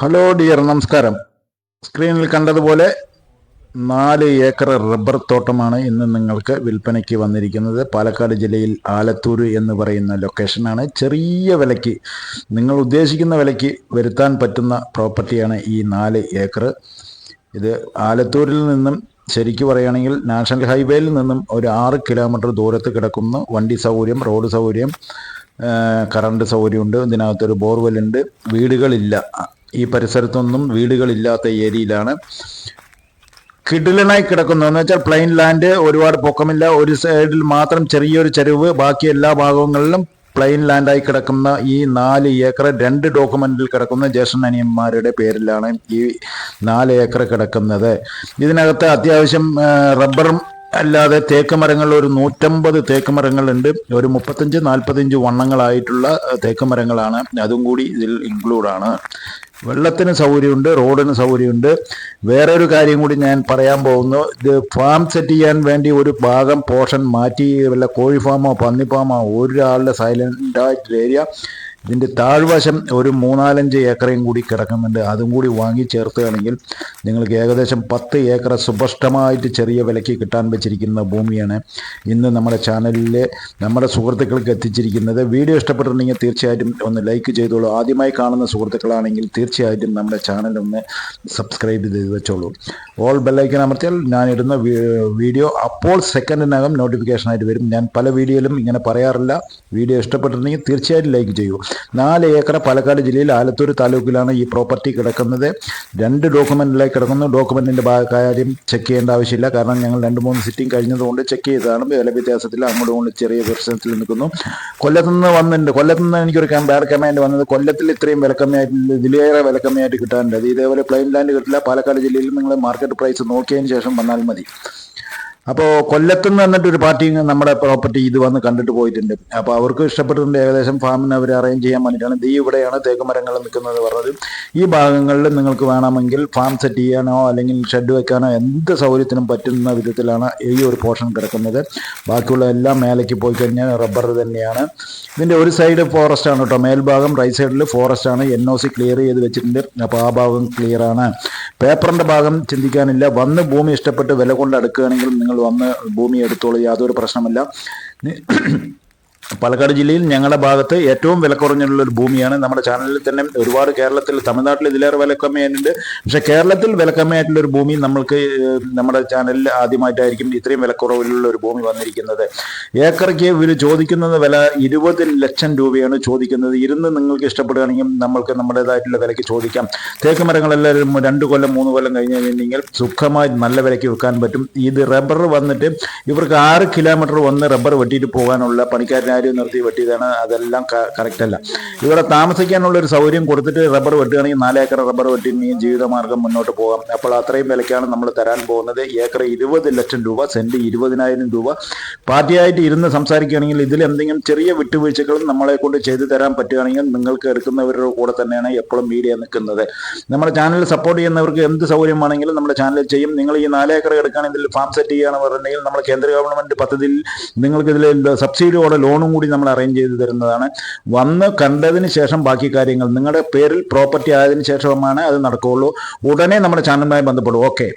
Hello dear, നമസ്കാരം. സ്ക്രീനിൽ കണ്ടതുപോലെ 4 ഏക്കർ റബ്ബർ തോട്ടമാണ് ഇന്ന് നിങ്ങൾക്ക് വിൽപ്പനയ്ക്ക് വന്നിരിക്കുന്നത്. പാലക്കാട് ജില്ലയിൽ ആലത്തൂർ എന്ന് പറയുന്ന ലൊക്കേഷനാണ്. ചെറിയ വിലയ്ക്ക്, നിങ്ങൾ ഉദ്ദേശിക്കുന്ന വിലയ്ക്ക് വരുത്താൻ പറ്റുന്ന പ്രോപ്പർട്ടിയാണ് ഈ 4 ഏക്കർ. ഇത് ആലത്തൂരിൽ നിന്നും ശരിക്കു പറയുകയാണെങ്കിൽ നാഷണൽ ഹൈവേയിൽ നിന്നും ഒരു 6 കിലോമീറ്റർ ദൂരത്ത് കിടക്കുന്നു. വണ്ടി സൗകര്യം, റോഡ് സൗകര്യം, കറണ്ട് സൗകര്യമുണ്ട്. ഇതിനകത്തൊരു ബോർവെല്ലുണ്ട്. വീടുകളില്ല, ഈ പരിസരത്തൊന്നും വീടുകളില്ലാത്ത ഏരിയയിലാണ് കിടിലനായി കിടക്കുന്നു. എന്ന് വെച്ചാൽ പ്ലെയിൻ ലാൻഡ്, ഒരുപാട് പൊക്കമില്ല, ഒരു സൈഡിൽ മാത്രം ചെറിയൊരു ചരിവ്, ബാക്കി എല്ലാ ഭാഗങ്ങളിലും പ്ലെയിൻ ലാൻഡായി കിടക്കുന്ന ഈ 4 ഏക്കർ 2 ഡോക്യുമെന്റിൽ കിടക്കുന്ന ജ്യേഷ്ഠ അനിയന്മാരുടെ പേരിലാണ് ഈ 4 ഏക്കർ കിടക്കുന്നത്. ഇതിനകത്ത് അത്യാവശ്യം റബ്ബറും അല്ലാതെ തേക്ക് മരങ്ങൾ ഒരു 150 തേക്ക് മരങ്ങളുണ്ട്. ഒരു 35-40 വണ്ണങ്ങളായിട്ടുള്ള തേക്ക് മരങ്ങളാണ്. അതും കൂടി ഇതിൽ ഇൻക്ലൂഡാണ്. വെള്ളത്തിന് സൗകര്യമുണ്ട്, റോഡിന് സൗകര്യമുണ്ട്. വേറൊരു കാര്യം കൂടി ഞാൻ പറയാൻ പോകുന്നു. ഇത് ഫാം സെറ്റ് ചെയ്യാൻ വേണ്ടി ഒരു ഭാഗം പോർഷൻ മാറ്റി, വല്ല കോഴി ഫാമോ പന്നി ഫാമോ ഒരാളുടെ സൈലൻ്റായിട്ടുള്ള ഏരിയ, ഇതിൻ്റെ താഴ്വശം ഒരു 3-4 ഏക്കറയും കൂടി കിടക്കുന്നുണ്ട്. അതും കൂടി വാങ്ങി ചേർത്തുകയാണെങ്കിൽ നിങ്ങൾക്ക് ഏകദേശം 10 ഏക്കർ സുസ്പഷ്ടമായിട്ട് ചെറിയ വിലയ്ക്ക് കിട്ടാൻ വെച്ചിരിക്കുന്ന ഭൂമിയാണ് ഇന്ന് നമ്മുടെ ചാനലിൽ നമ്മുടെ സുഹൃത്തുക്കൾക്ക് എത്തിച്ചിരിക്കുന്നത്. വീഡിയോ ഇഷ്ടപ്പെട്ടിട്ടുണ്ടെങ്കിൽ തീർച്ചയായിട്ടും ഒന്ന് ലൈക്ക് ചെയ്തോളൂ. ആദ്യമായി കാണുന്ന സുഹൃത്തുക്കളാണെങ്കിൽ തീർച്ചയായിട്ടും നമ്മുടെ ചാനൽ ഒന്ന് സബ്സ്ക്രൈബ് ചെയ്ത് വെച്ചോളൂ. ഓൾ ബെല്ലൈക്കൻ അമർത്തിയാൽ ഞാൻ ഇടുന്ന വീഡിയോ അപ്പോൾ സെക്കൻഡിനകം നോട്ടിഫിക്കേഷനായിട്ട് വരും. ഞാൻ പല വീഡിയോയിലും ഇങ്ങനെ പറയാറില്ല. വീഡിയോ ഇഷ്ടപ്പെട്ടിട്ടുണ്ടെങ്കിൽ തീർച്ചയായിട്ടും ലൈക്ക് ചെയ്യൂ. 4 ഏക്കർ പാലക്കാട് ജില്ലയിൽ ആലത്തൂർ താലൂക്കിലാണ് ഈ പ്രോപ്പർട്ടി കിടക്കുന്നത്. 2 ഡോക്യുമെന്റിലായി കിടക്കുന്നു. ഡോക്യുമെന്റിന്റെ കാര്യം ചെക്ക് ചെയ്യേണ്ട ആവശ്യമില്ല, കാരണം ഞങ്ങൾ 2-3 സിറ്റിംഗ് കഴിഞ്ഞതുകൊണ്ട് ചെക്ക് ചെയ്തതാണ്. വില വ്യത്യാസത്തിൽ അങ്ങോട്ടും ചെറിയ പ്രശ്നത്തിൽ നിൽക്കുന്നു. കൊല്ലത്തുനിന്ന് വന്നിട്ടുണ്ട്. കൊല്ലത്തുനിന്ന് എനിക്കൊരു ബാഡ് കമാൻഡ് വന്നത്, കൊല്ലത്തിൽ ഇത്രയും വിലക്കമ്മിയായിട്ട്, ഇതിലേറെ വിലക്കമ്മിയായിട്ട് കിട്ടാനുണ്ട്. അത് ഇതേപോലെ പ്ലെയിൻ ലാൻഡ് കിട്ടില്ല. പാലക്കാട് ജില്ലയിൽ നിങ്ങൾ മാർക്കറ്റ് പ്രൈസ് നോക്കിയതിന് ശേഷം വന്നാൽ മതി. അപ്പോൾ കൊല്ലത്തുനിന്ന് വന്നിട്ടൊരു പാർട്ടി നമ്മുടെ പ്രോപ്പർട്ടി ഇത് വന്ന് കണ്ടിട്ട് പോയിട്ടുണ്ട്. അപ്പോൾ അവർക്ക് ഇഷ്ടപ്പെട്ടിട്ടുണ്ട്. ഏകദേശം ഫാമിന് അവർ അറേഞ്ച് ചെയ്യാൻ വേണ്ടിയിട്ടാണ്. ദീ ഇവിടെയാണ് തേക്ക് മരങ്ങൾ നിൽക്കുന്നത് പറഞ്ഞത്. ഈ ഭാഗങ്ങളിൽ നിങ്ങൾക്ക് വേണമെങ്കിൽ ഫാം സെറ്റ് ചെയ്യാനോ അല്ലെങ്കിൽ ഷെഡ് വെക്കാനോ എന്ത് സൗകര്യത്തിനും പറ്റുന്ന വിധത്തിലാണ് ഈ ഒരു പോർഷൻ കിടക്കുന്നത്. ബാക്കിയുള്ള എല്ലാം മേലേക്ക് പോയി കഴിഞ്ഞാൽ റബ്ബർ തന്നെയാണ്. ഇതിൻ്റെ ഒരു സൈഡ് ഫോറസ്റ്റ് ആണ് കേട്ടോ. മേൽഭാഗം റൈറ്റ് സൈഡിൽ ഫോറസ്റ്റ് ആണ്. NOC ക്ലിയർ ചെയ്ത് വെച്ചിട്ടുണ്ട്. അപ്പോൾ ആ ഭാഗം ക്ലിയർ ആണ്. പേപ്പറിൻ്റെ ഭാഗം ചിന്തിക്കാനില്ല. വന്ന് ഭൂമി ഇഷ്ടപ്പെട്ട് വില കൊണ്ട് അടുക്കുകയാണെങ്കിൽ നിങ്ങൾ വന്ന് ഭൂമി എടുത്തോളൂ, യാതൊരു പ്രശ്നമില്ല. പാലക്കാട് ജില്ലയിൽ ഞങ്ങളുടെ ഭാഗത്ത് ഏറ്റവും വില കുറഞ്ഞുള്ള ഒരു ഭൂമിയാണ്. നമ്മുടെ ചാനലിൽ തന്നെ ഒരുപാട് കേരളത്തിൽ, തമിഴ്നാട്ടിൽ ഇതിലേറെ വില കമ്മിയായിട്ടുണ്ട്. പക്ഷെ കേരളത്തിൽ വില കമ്മിയായിട്ടുള്ള ഒരു ഭൂമി നമ്മൾക്ക് നമ്മുടെ ചാനലിൽ ആദ്യമായിട്ടായിരിക്കും ഇത്രയും വിലക്കുറവിലുള്ള ഒരു ഭൂമി വന്നിരിക്കുന്നത്. ഏക്കറയ്ക്ക് ഇവർ ചോദിക്കുന്നത് വില 20 ലക്ഷം രൂപയാണ് ചോദിക്കുന്നത്. ഇരുന്ന് നിങ്ങൾക്ക് ഇഷ്ടപ്പെടുകയാണെങ്കിൽ നമ്മൾക്ക് നമ്മുടേതായിട്ടുള്ള വിലയ്ക്ക് ചോദിക്കാം. തേക്ക് മരങ്ങളെല്ലാം 2 കൊല്ലം 3 കൊല്ലം കഴിഞ്ഞ് കഴിഞ്ഞെങ്കിൽ സുഖമായി നല്ല വിലയ്ക്ക് വിൽക്കാൻ പറ്റും. ഇത് റബ്ബർ വന്നിട്ട് ഇവർക്ക് 6 കിലോമീറ്റർ വന്ന് റബ്ബർ വെട്ടിയിട്ട് പോകാനുള്ള പണിക്കാരൻ നിർത്തി വെട്ടിയതാണ്. അതെല്ലാം കറക്റ്റ് അല്ല. ഇവിടെ താമസിക്കാനുള്ള ഒരു സൗകര്യം കൊടുത്തിട്ട് റബ്ബർ വെട്ടുകയാണെങ്കിൽ 4 ഏക്കർ റബ്ബർ വെട്ടിനെയും ജീവിതമാർഗം മുന്നോട്ട് പോകാം. അപ്പോൾ അത്രയും വിലയ്ക്കാണ് നമ്മൾ തരാൻ പോകുന്നത്. ഏക്കർ 20 ലക്ഷം രൂപ, സെന്റ് 20,000 രൂപ. പാർട്ടിയായിട്ട് ഇരുന്ന് സംസാരിക്കുകയാണെങ്കിൽ ഇതിൽ എന്തെങ്കിലും ചെറിയ വിട്ടുവീഴ്ചകളും നമ്മളെ കൊണ്ട് ചെയ്തു തരാൻ പറ്റുകയാണെങ്കിൽ നിങ്ങൾക്ക് എടുക്കുന്നവരുടെ കൂടെ തന്നെയാണ് എപ്പോഴും മീഡിയ നിൽക്കുന്നത്. നമ്മുടെ ചാനൽ സപ്പോർട്ട് ചെയ്യുന്നവർക്ക് എന്ത് സൗകര്യമാണെങ്കിലും നമ്മുടെ ചാനലിൽ ചെയ്യും. നിങ്ങൾ ഈ 4 ഏക്കർ എടുക്കുകയാണെങ്കിൽ ഫാം സെറ്റ് ചെയ്യുകയാണെന്ന് പറഞ്ഞിട്ടുണ്ടെങ്കിൽ നമ്മുടെ കേന്ദ്ര ഗവൺമെന്റ് പദ്ധതിയിൽ നിങ്ങൾക്ക് ഇതിൽ സബ്സിഡിയോടെ ലോണും കൂടി നമ്മൾ അറേഞ്ച് ചെയ്ത് തരുന്നതാണ്. വന്ന് കണ്ടതിന് ശേഷം ബാക്കി കാര്യങ്ങൾ നിങ്ങളുടെ പേരിൽ പ്രോപ്പർട്ടി ആയതിനു ശേഷമാണ് അത് നടക്കുകയുള്ളൂ. ഉടനെ നമ്മുടെ ചാനലുമായി ബന്ധപ്പെടും. ഓക്കെ.